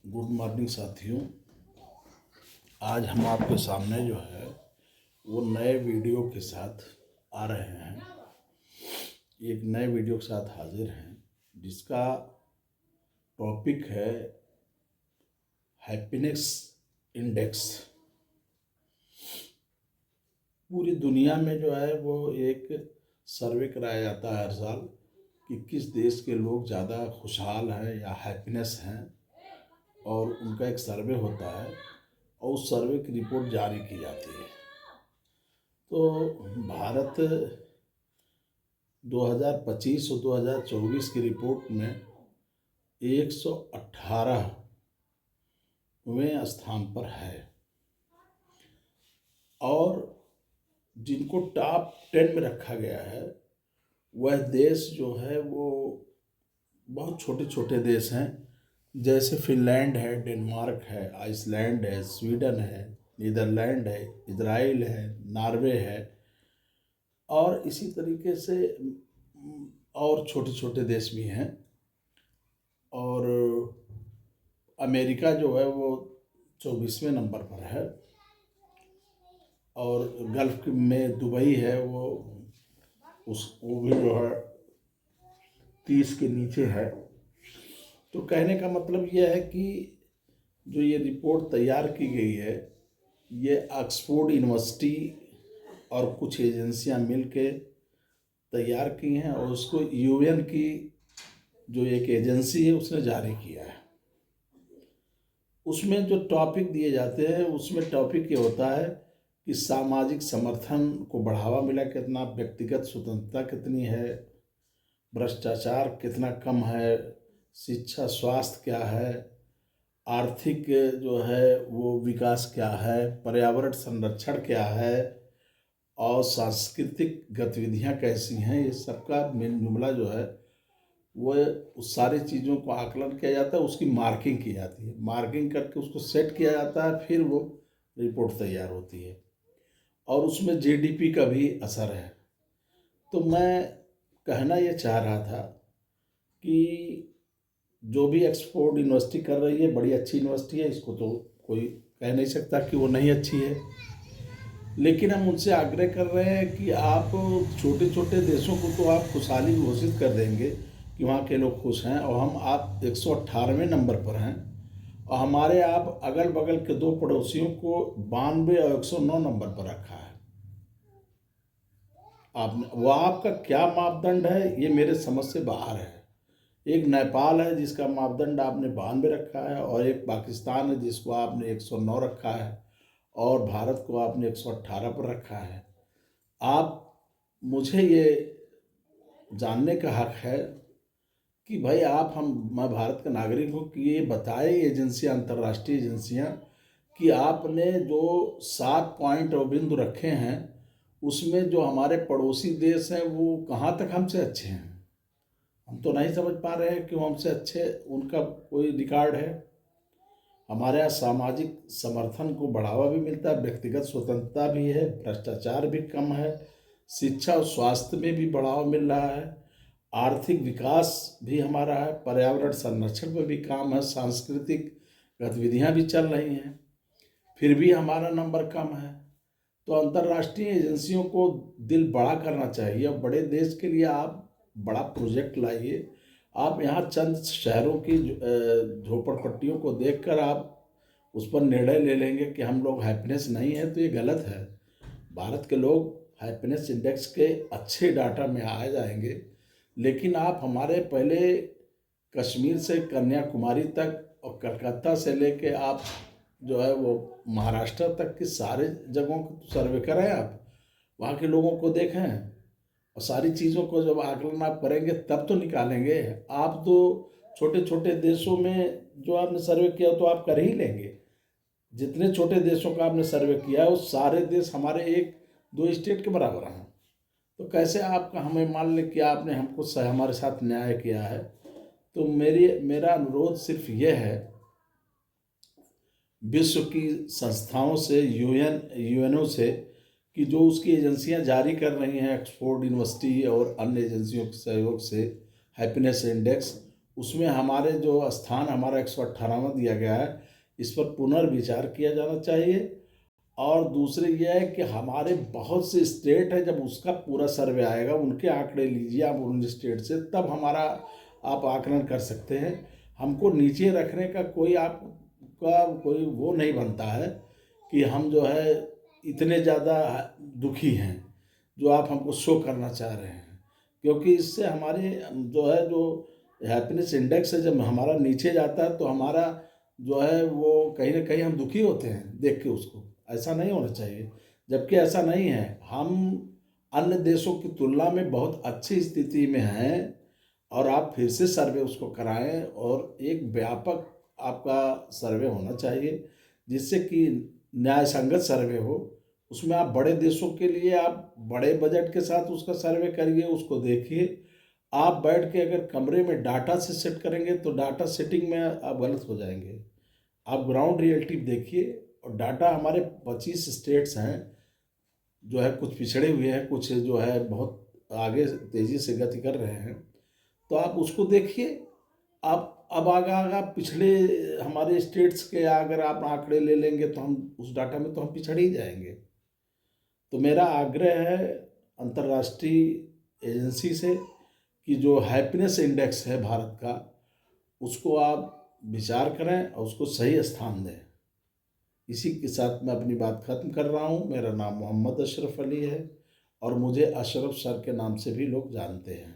Good morning साथियों। आज हम आपके सामने जो है वो नए वीडियो के साथ आ रहे हैं। एक नए वीडियो के साथ हाजिर हैं जिसका टॉपिक है हैप्पीनेस इंडेक्स। पूरी दुनिया में जो है वो एक सर्वे कराया जाता है हर साल कि किस देश के लोग ज़्यादा खुशहाल हैं या हैप्पीनेस हैं, और उनका एक सर्वे होता है और उस सर्वे की रिपोर्ट जारी की जाती है। तो भारत 2025 और 2024 की रिपोर्ट में 118वें स्थान पर है, और जिनको टॉप 10 में रखा गया है वह देश जो है वो बहुत छोटे छोटे देश हैं, जैसे फिनलैंड है, डेनमार्क है, आइसलैंड है, स्वीडन है, नीदरलैंड है, इजराइल है, नॉर्वे है, और इसी तरीके से और छोटे छोटे देश भी हैं। और अमेरिका जो है वो 24वें नंबर पर है, और गल्फ में दुबई है वो भी जो है 30 के नीचे है। तो कहने का मतलब यह है कि जो ये रिपोर्ट तैयार की गई है ये ऑक्सफोर्ड यूनिवर्सिटी और कुछ एजेंसियां मिलके तैयार की हैं, और उसको यूएन की जो एक एजेंसी है उसने जारी किया है। उसमें जो टॉपिक दिए जाते हैं उसमें टॉपिक ये होता है कि सामाजिक समर्थन को बढ़ावा मिला कितना, व्यक्तिगत स्वतंत्रता कितनी है, भ्रष्टाचार कितना कम है, शिक्षा स्वास्थ्य क्या है, आर्थिक जो है वो विकास क्या है, पर्यावरण संरक्षण क्या है, और सांस्कृतिक गतिविधियां कैसी हैं। ये सबका मिल जुमला जो है वो उस सारी चीज़ों को आकलन किया जाता है, उसकी मार्किंग की जाती है, मार्किंग करके उसको सेट किया जाता है, फिर वो रिपोर्ट तैयार होती है, और उसमें जीडीपी का भी असर है। तो मैं कहना ये चाह रहा था कि जो भी एक्सफोर्ड यूनिवर्सिटी कर रही है बड़ी अच्छी यूनिवर्सिटी है, इसको तो कोई कह नहीं सकता कि वो नहीं अच्छी है, लेकिन हम उनसे आग्रह कर रहे हैं कि आप छोटे छोटे देशों को तो आप खुशहाली घोषित कर देंगे कि वहाँ के लोग खुश हैं, और हम आप 118वें नंबर पर हैं, और हमारे आप अगल बगल के दो पड़ोसियों को 92 और 109 नंबर पर रखा है। आपने वो आपका क्या मापदंड है ये मेरे समझ से बाहर है। एक नेपाल है जिसका मापदंड आपने 92 रखा है, और एक पाकिस्तान है जिसको आपने 109 रखा है, और भारत को आपने 118 पर रखा है। आप मुझे ये जानने का हक है कि भाई मैं भारत का नागरिक हूँ कि ये बताए एजेंसियाँ, अंतर्राष्ट्रीय एजेंसियाँ, कि आपने जो 7 पॉइंट और बिंदु रखे हैं उसमें जो हमारे पड़ोसी देश हैं वो कहाँ तक हमसे अच्छे हैं। हम तो नहीं समझ पा रहे हैं कि वो हमसे अच्छे उनका कोई रिकॉर्ड है। हमारे यहाँ सामाजिक समर्थन को बढ़ावा भी मिलता है, व्यक्तिगत स्वतंत्रता भी है, भ्रष्टाचार भी कम है, शिक्षा और स्वास्थ्य में भी बढ़ावा मिल रहा है, आर्थिक विकास भी हमारा है, पर्यावरण संरक्षण में भी काम है, सांस्कृतिक गतिविधियां भी चल रही हैं, फिर भी हमारा नंबर कम है। तो अंतर्राष्ट्रीय एजेंसियों को दिल बड़ा करना चाहिए, और बड़े देश के लिए आप बड़ा प्रोजेक्ट लाइए। आप यहाँ चंद शहरों की झोपड़पट्टियों को देखकर आप उस पर निर्णय ले लेंगे कि हम लोग हैप्पीनेस नहीं है, तो ये गलत है। भारत के लोग हैप्पीनेस इंडेक्स के अच्छे डाटा में आ जाएंगे, लेकिन आप हमारे पहले कश्मीर से कन्याकुमारी तक और कलकत्ता से लेके आप जो है वो महाराष्ट्र तक की सारे जगहों को सर्वे करें, आप वहाँ के लोगों को देखें, और सारी चीज़ों को जब आकलन आप करेंगे तब तो निकालेंगे। आप तो छोटे छोटे देशों में जो आपने सर्वे किया तो आप कर ही लेंगे। जितने छोटे देशों का आपने सर्वे किया है वो सारे देश हमारे एक दो स्टेट के बराबर हैं। तो कैसे आपका हमें मान लें कि आपने हमारे साथ न्याय किया है। तो मेरा अनुरोध सिर्फ ये है विश्व की संस्थाओं से, यूएनओ से, कि जो उसकी एजेंसियां जारी कर रही हैं, ऑक्सफोर्ड यूनिवर्सिटी और अन्य एजेंसियों के सहयोग से हैप्पीनेस इंडेक्स, उसमें हमारे जो स्थान हमारा 118वां दिया गया है, इस पर पुनर्विचार किया जाना चाहिए। और दूसरी ये है कि हमारे बहुत से स्टेट है, जब उसका पूरा सर्वे आएगा, उनके आंकड़े लीजिए आप उन स्टेट से, तब हमारा आप आकलन कर सकते हैं। हमको नीचे रखने का कोई आपका कोई वो नहीं बनता है कि हम जो है इतने ज़्यादा दुखी हैं जो आप हमको शो करना चाह रहे हैं, क्योंकि इससे हमारे जो है जो हैप्पीनेस इंडेक्स है, जब हमारा नीचे जाता है तो हमारा जो है वो कहीं ना कहीं हम दुखी होते हैं देख के उसको। ऐसा नहीं होना चाहिए, जबकि ऐसा नहीं है। हम अन्य देशों की तुलना में बहुत अच्छी स्थिति में हैं। और आप फिर से सर्वे उसको कराएं, और एक व्यापक आपका सर्वे होना चाहिए जिससे कि न्याय संगत सर्वे हो। उसमें आप बड़े देशों के लिए आप बड़े बजट के साथ उसका सर्वे करिए, उसको देखिए। आप बैठ के अगर कमरे में डाटा से सेट करेंगे तो डाटा सेटिंग में आप गलत हो जाएंगे। आप ग्राउंड रियलिटी देखिए। और डाटा हमारे 25 स्टेट्स हैं जो है, कुछ पिछड़े हुए हैं, कुछ जो है बहुत आगे तेज़ी से गति कर रहे हैं। तो आप उसको देखिए। आप अब आगा पिछले हमारे स्टेट्स के अगर आप आंकड़े ले लेंगे तो हम उस डाटा में तो हम पिछड़ ही जाएंगे। तो मेरा आग्रह है अंतर्राष्ट्रीय एजेंसी से कि जो हैप्पीनेस इंडेक्स है भारत का, उसको आप विचार करें और उसको सही स्थान दें। इसी के साथ मैं अपनी बात ख़त्म कर रहा हूँ। मेरा नाम मोहम्मद अशरफ अली है और मुझे अशरफ सर के नाम से भी लोग जानते हैं।